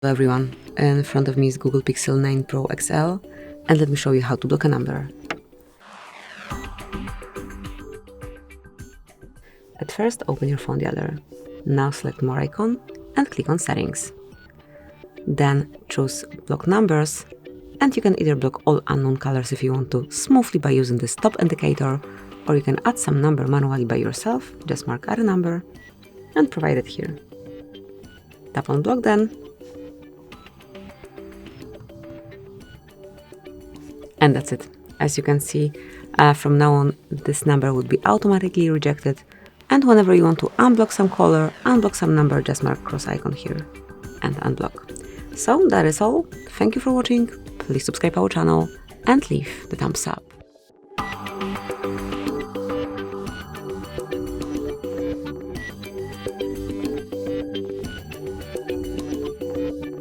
Hello everyone, in front of me is Google Pixel 9 Pro XL, and let me show you how to block a number. At first, open your phone dialer. Now select More icon and click on Settings. Then choose Block Numbers, and you can either block all unknown colors if you want to smoothly by using the stop indicator, or you can add some number manually by yourself. Just mark Add a number and provide it here. Tap on Block then. And that's it. As you can see, from now on, this number would be automatically rejected. And whenever you want to unblock some color, unblock some number, just mark cross icon here and unblock. So that is all. Thank you for watching. Please subscribe our channel and leave the thumbs up.